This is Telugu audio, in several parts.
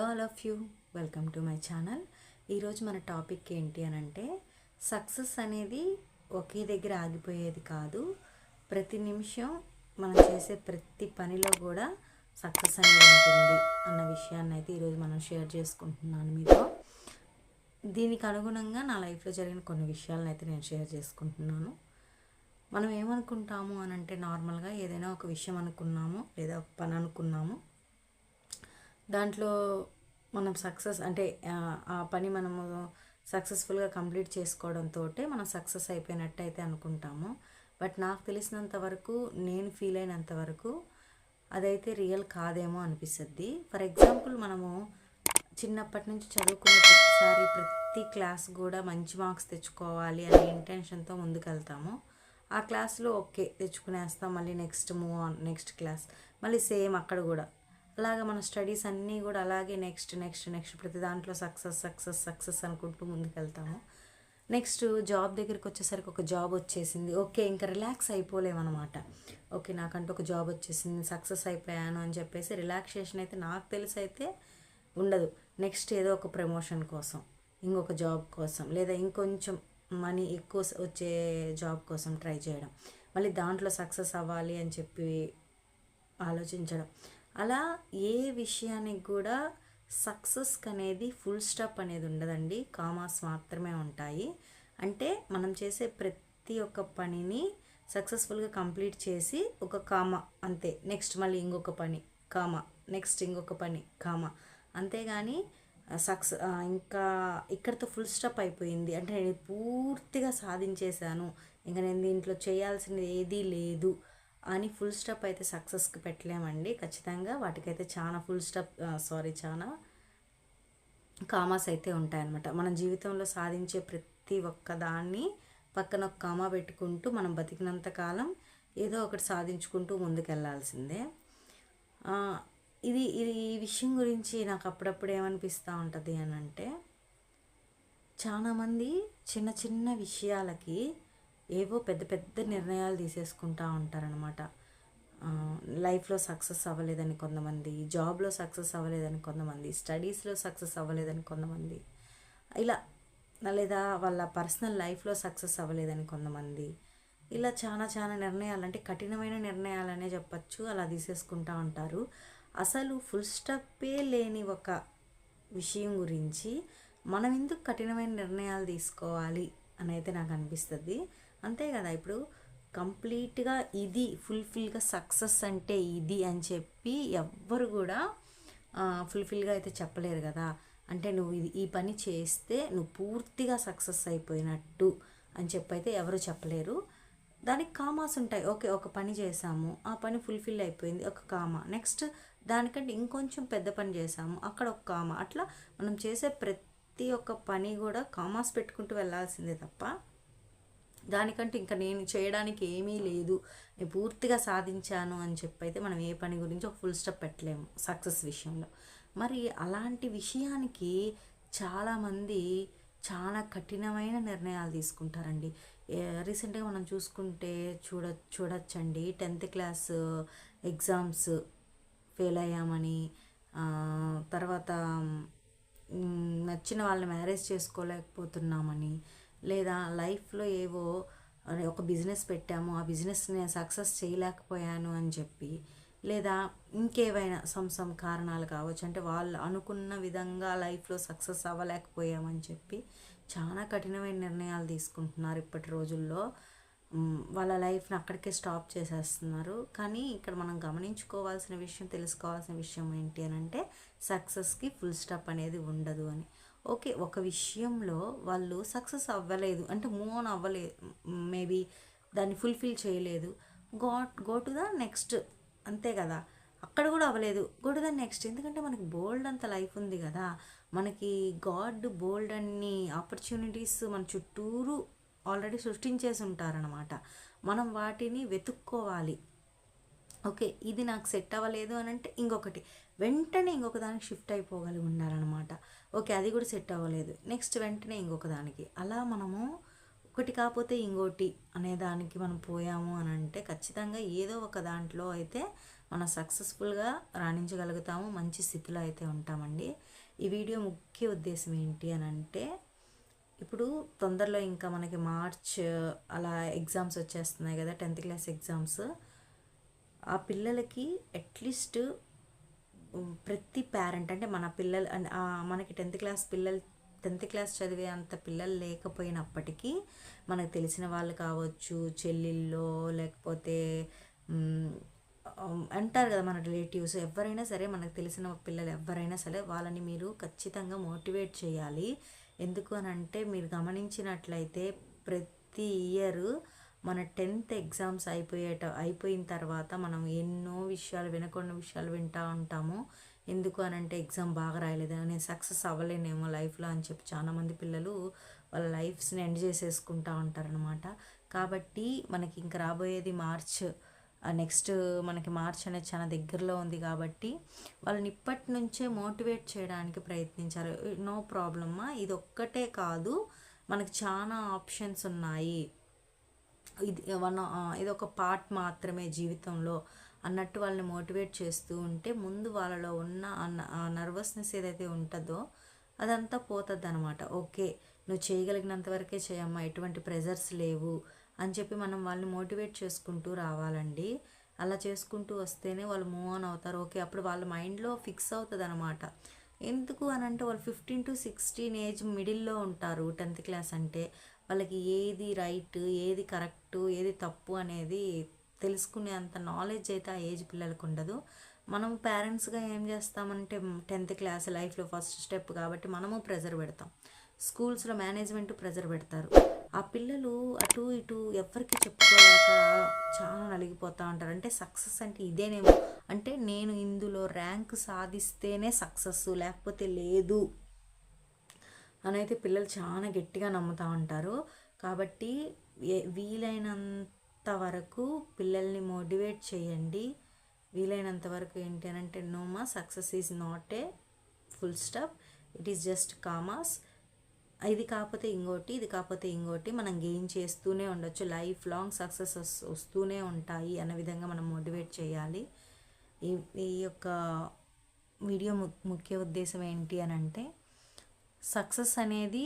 All of you, welcome to my channel. ఈరోజు మన టాపిక్ ఏంటి అని అంటే, సక్సెస్ అనేది ఒకే దగ్గర ఆగిపోయేది కాదు. ప్రతి నిమిషం మనం చేసే ప్రతి పనిలో కూడా సక్సెస్ అనేది ఉంటుంది అన్న విషయాన్ని అయితే ఈరోజు మనం షేర్ చేసుకుంటున్నాను మీతో. దీనికి అనుగుణంగా నా లైఫ్లో జరిగిన కొన్ని విషయాలను అయితే నేను షేర్ చేసుకుంటున్నాను. మనం ఏమనుకుంటాము అని అంటే, నార్మల్గా ఏదైనా ఒక విషయం అనుకున్నాము లేదా ఒక పని అనుకున్నాము, దాంట్లో మనం సక్సెస్ అంటే ఆ పని మనము సక్సెస్ఫుల్గా కంప్లీట్ చేసుకోవడంతో మనం సక్సెస్ అయిపోయినట్టు అయితే అనుకుంటాము. బట్ నాకు తెలిసినంత వరకు, నేను ఫీల్ అయినంత వరకు అదైతే రియల్ కాదేమో అనిపిస్తుంది. ఫర్ ఎగ్జాంపుల్, మనము చిన్నప్పటి నుంచి చదువుకునే ప్రతిసారి ప్రతి క్లాస్ కూడా మంచి మార్క్స్ తెచ్చుకోవాలి అనే ఇంటెన్షన్తో ముందుకెళ్తాము. ఆ క్లాస్లో ఓకే తెచ్చుకునేస్తాం, మళ్ళీ next move on, next class, మళ్ళీ సేమ్ అక్కడ కూడా అలాగే మన స్టడీస్ అన్నీ కూడా అలాగే నెక్స్ట్ నెక్స్ట్ నెక్స్ట్ ప్రతి దాంట్లో సక్సెస్ సక్సెస్ సక్సెస్ అనుకుంటూ ముందుకెళ్తాము. నెక్స్ట్ జాబ్ దగ్గరికి వచ్చేసరికి ఒక జాబ్ వచ్చేసింది, ఓకే ఇంకా రిలాక్స్ అయిపోలేమన్నమాట. ఓకే నాకంటూ ఒక జాబ్ వచ్చేసింది, సక్సెస్ అయిపోయాను అని చెప్పేసి రిలాక్సేషన్ అయితే నాకు తెలిసి అయితే ఉండదు. నెక్స్ట్ ఏదో ఒక ప్రమోషన్ కోసం, ఇంకొక జాబ్ కోసం, లేదా ఇంకొంచెం మనీ ఎక్కువ వచ్చే జాబ్ కోసం ట్రై చేయడం, మళ్ళీ దాంట్లో సక్సెస్ అవ్వాలి అని చెప్పి ఆలోచించడం. అలా ఏ విషయానికి కూడా సక్సెస్కి అనేది ఫుల్ స్టాప్ అనేది ఉండదండి, కామాస్ మాత్రమే ఉంటాయి. అంటే మనం చేసే ప్రతి ఒక్క పనిని సక్సెస్ఫుల్గా కంప్లీట్ చేసి ఒక కామా అంతే, నెక్స్ట్ మళ్ళీ ఇంకొక పని కామా, నెక్స్ట్ ఇంకొక పని కామా, అంతేగాని ఇంకా ఇక్కడితో ఫుల్ స్టాప్ అయిపోయింది అంటే నేను పూర్తిగా సాధించేశాను, ఇంకా నేను దీంట్లో చేయాల్సినది ఏదీ లేదు అని ఫుల్ స్టాప్ అయితే సక్సెస్కి పెట్టలేమండి. ఖచ్చితంగా వాటికైతే చాలా చాలా కామాస్ అయితే ఉంటాయన్నమాట. మన జీవితంలో సాధించే ప్రతి ఒక్క దాన్ని పక్కన ఒక కామా పెట్టుకుంటూ మనం బతికినంత కాలం ఏదో ఒకటి సాధించుకుంటూ ముందుకెళ్ళాల్సిందే. ఇది ఇది ఈ విషయం గురించి నాకు అప్పుడప్పుడు ఏమనిపిస్తూ ఉంటుంది అని అంటే, చాలామంది చిన్న చిన్న విషయాలకి ఏవో పెద్ద పెద్ద నిర్ణయాలు తీసేసుకుంటూ ఉంటారనమాట. లైఫ్లో సక్సెస్ అవ్వలేదని కొంతమంది, జాబ్లో సక్సెస్ అవ్వలేదని కొంతమంది, స్టడీస్లో సక్సెస్ అవ్వలేదని కొంతమంది, ఇలా లేదా వాళ్ళ పర్సనల్ లైఫ్లో సక్సెస్ అవ్వలేదని కొంతమంది, ఇలా చాలా చాలా నిర్ణయాలు అంటే కఠినమైన నిర్ణయాలనే చెప్పచ్చు, అలా తీసేసుకుంటూ ఉంటారు. అసలు ఫుల్ స్టాపే లేని ఒక విషయం గురించి మనం ఎందుకు కఠినమైన నిర్ణయాలు తీసుకోవాలి అని అయితే నాకు అనిపిస్తుంది. అంతే కదా, ఇప్పుడు కంప్లీట్గా ఇది ఫుల్ఫిల్గా సక్సెస్ అంటే ఇది అని చెప్పి ఎవ్వరు కూడా ఫుల్ఫిల్గా అయితే చెప్పలేరు కదా. అంటే నువ్వు ఈ పని చేస్తే నువ్వు పూర్తిగా సక్సెస్ అయిపోయినట్టు అని చెప్పి అయితే ఎవరు చెప్పలేరు. దానికి కామాస్ ఉంటాయి. ఓకే ఒక పని చేసాము, ఆ పని ఫుల్ఫిల్ అయిపోయింది, ఒక కామా. నెక్స్ట్ దానికంటే ఇంకొంచెం పెద్ద పని చేసాము, అక్కడ ఒక కామా. అట్లా మనం చేసే ప్రతి ఒక్క పని కూడా కామాస్ పెట్టుకుంటూ వెళ్ళాల్సిందే తప్ప దానికంటే ఇంకా నేను చేయడానికి ఏమీ లేదు, నేను పూర్తిగా సాధించాను అని చెప్పి అయితే మనం ఏ పని గురించి ఒక ఫుల్ స్టాప్ పెట్టలేము సక్సెస్ విషయంలో. మరి అలాంటి విషయానికి చాలామంది చాలా కఠినమైన నిర్ణయాలు తీసుకుంటారండి. రీసెంట్గా మనం చూసుకుంటే చూడొచ్చండి, 10th క్లాస్ ఎగ్జామ్స్ ఫెయిల్ అయ్యామని, తర్వాత నచ్చిన వాళ్ళని మ్యారేజ్ చేసుకోలేకపోతున్నామని, లేదా లైఫ్లో ఏవో ఒక బిజినెస్ పెట్టాము, ఆ బిజినెస్ని సక్సెస్ చేయలేకపోయాను అని చెప్పి, లేదా ఇంకేవైనా సమ్ కారణాలు కావచ్చు, అంటే వాళ్ళు అనుకున్న విధంగా లైఫ్లో సక్సెస్ అవ్వలేకపోయామని చెప్పి చాలా కఠినమైన నిర్ణయాలు తీసుకుంటున్నారు ఇప్పటి రోజుల్లో. వాళ్ళ లైఫ్ని అక్కడికే స్టాప్ చేసేస్తున్నారు. కానీ ఇక్కడ మనం గమనించుకోవాల్సిన విషయం, తెలుసుకోవాల్సిన విషయం ఏంటి అని అంటే, సక్సెస్కి ఫుల్ స్టాప్ అనేది ఉండదు అని. ఓకే ఒక విషయంలో వాళ్ళు సక్సెస్ అవ్వలేదు అంటే మూవ్ ఆన్ అవ్వలేదు, మేబీ దాన్ని ఫుల్ఫిల్ చేయలేదు, గో టు ద నెక్స్ట్, అంతే కదా. అక్కడ కూడా అవ్వలేదు, గో టు ద నెక్స్ట్. ఎందుకంటే మనకి బోల్డ్ అంత లైఫ్ ఉంది కదా, మనకి గాడ్ బోల్డ్ అన్ని ఆపర్చునిటీస్ మన చుట్టూరు ఆల్రెడీ సృష్టించేసి ఉంటారనమాట. మనం వాటిని వెతుక్కోవాలి. ఓకే ఇది నాకు సెట్ అవ్వలేదు అని అంటే ఇంకొకటి వెంటనే ఇంకొక దానికి షిఫ్ట్ అయిపోగలిగి ఉండాలన్నమాట. ఓకే అది కూడా సెట్ అవ్వలేదు, నెక్స్ట్ వెంటనే ఇంకొక దానికి, అలా మనము ఒకటి కాకపోతే ఇంకోటి అనే దానికి మనం పోయాము అని అంటే ఖచ్చితంగా ఏదో ఒక దాంట్లో అయితే మనం సక్సెస్ఫుల్గా రాణించగలుగుతాము, మంచి స్థితిలో అయితే ఉంటామండి. ఈ వీడియో ముఖ్య ఉద్దేశం ఏంటి అని అంటే, ఇప్పుడు తొందరలో ఇంకా మనకి మార్చ్ అలా ఎగ్జామ్స్ వచ్చేస్తున్నాయి కదా, 10th క్లాస్ ఎగ్జామ్స్. ఆ పిల్లలకి అట్లీస్ట్ ప్రతి పేరెంట్ అంటే మన పిల్లలు మనకి 10th క్లాస్ చదివే అంత పిల్లలు లేకపోయినప్పటికీ మనకు తెలిసిన వాళ్ళు కావచ్చు, చెల్లిల్లో లేకపోతే అంటారు కదా మన రిలేటివ్స్, ఎవరైనా సరే మనకు తెలిసిన పిల్లలు ఎవరైనా సరే వాళ్ళని మీరు ఖచ్చితంగా మోటివేట్ చేయాలి. ఎందుకు అని అంటే, మీరు గమనించినట్లయితే ప్రతి ఇయర్ మన 10th ఎగ్జామ్స్ అయిపోయిన తర్వాత మనం ఎన్నో విషయాలు, వినకుండా విషయాలు వింటూ ఉంటాము. ఎందుకు అని అంటే, ఎగ్జామ్ బాగా రాయలేదు, నేను సక్సెస్ అవ్వలేనేమో లైఫ్లో అని చెప్పి చాలామంది పిల్లలు వాళ్ళ లైఫ్స్ని ఎండ్ చేసేసుకుంటూ ఉంటారనమాట. కాబట్టి మనకి ఇంక రాబోయేది మార్చ్, నెక్స్ట్ మనకి మార్చ్ అనేది చాలా దగ్గరలో ఉంది. కాబట్టి వాళ్ళని ఇప్పటి నుంచే మోటివేట్ చేయడానికి ప్రయత్నించారు. నో ప్రాబ్లమ్మా, ఇది ఒక్కటే కాదు, మనకి చాలా ఆప్షన్స్ ఉన్నాయి, ఇది ఒక పార్ట్ మాత్రమే జీవితంలో అన్నట్టు వాళ్ళని మోటివేట్ చేస్తూ ఉంటే ముందు వాళ్ళలో ఉన్న నర్వస్నెస్ ఏదైతే ఉంటుందో అదంతా పోతుంది అనమాట. ఓకే, నువ్వు చేయగలిగినంత వరకే చేయమ్మా, ఎటువంటి ప్రెజర్స్ లేవు అని చెప్పి మనం వాళ్ళని మోటివేట్ చేసుకుంటూ రావాలండి. అలా చేసుకుంటూ వస్తేనే వాళ్ళు మూవ్ ఆన్ అవుతారు. ఓకే, అప్పుడు వాళ్ళ మైండ్లో ఫిక్స్ అవుతుంది అనమాట. ఎందుకు అని అంటే, వాళ్ళు 15 to 16 ఏజ్ మిడిల్లో ఉంటారు. 10th క్లాస్ అంటే వాళ్ళకి ఏది రైట్, ఏది కరెక్ట్, ఏది తప్పు అనేది తెలుసుకునే అంత నాలెడ్జ్ అయితే ఆ ఏజ్ పిల్లలకు ఉండదు. మనం పేరెంట్స్గా ఏం చేస్తామంటే, 10th క్లాస్ లైఫ్లో ఫస్ట్ స్టెప్ కాబట్టి మనము ప్రెజర్ పెడతాం. స్కూల్స్లో మేనేజ్మెంట్ ప్రెజర్ పెడతారు. ఆ పిల్లలు అటు ఇటు ఎవరికి చెప్పుకోలేక చాలా నలిగిపోతూ ఉంటారు. అంటే సక్సెస్ అంటే ఇదేనేమో, అంటే నేను ఇందులో ర్యాంక్ సాధిస్తేనే సక్సెస్, లేకపోతే లేదు అని అయితే పిల్లలు చాలా గట్టిగా నమ్ముతూ ఉంటారు. కాబట్టి వీలైనంత వరకు పిల్లల్ని మోటివేట్ చేయండి. వీలైనంత వరకు ఏంటి అని అంటే, నోమా success is not a full stop, it is just commas. ఇది కాకపోతే ఇంకోటి, ఇది కాకపోతే ఇంకోటి, మనం గెయిన్ చేస్తూనే ఉండొచ్చు, లైఫ్ లాంగ్ సక్సెస్ వస్తూనే ఉంటాయి అనే విధంగా మనం మోటివేట్ చేయాలి. ఈ యొక్క వీడియో ముఖ్య ఉద్దేశం ఏంటి అని అంటే, సక్సెస్ అనేది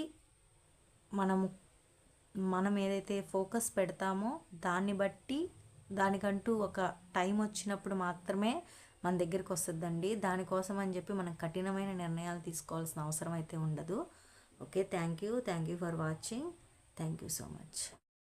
మనం ఏదైతే ఫోకస్ పెడతామో దాన్ని బట్టి, దానికంటూ ఒక టైం వచ్చినప్పుడు మాత్రమే మన దగ్గరికి వస్తుందండి. దానికోసం అని చెప్పి మనం కఠినమైన నిర్ణయాలు తీసుకోవాల్సిన అవసరం అయితే ఉండదు. Okay, thank you for watching. Thank you so much.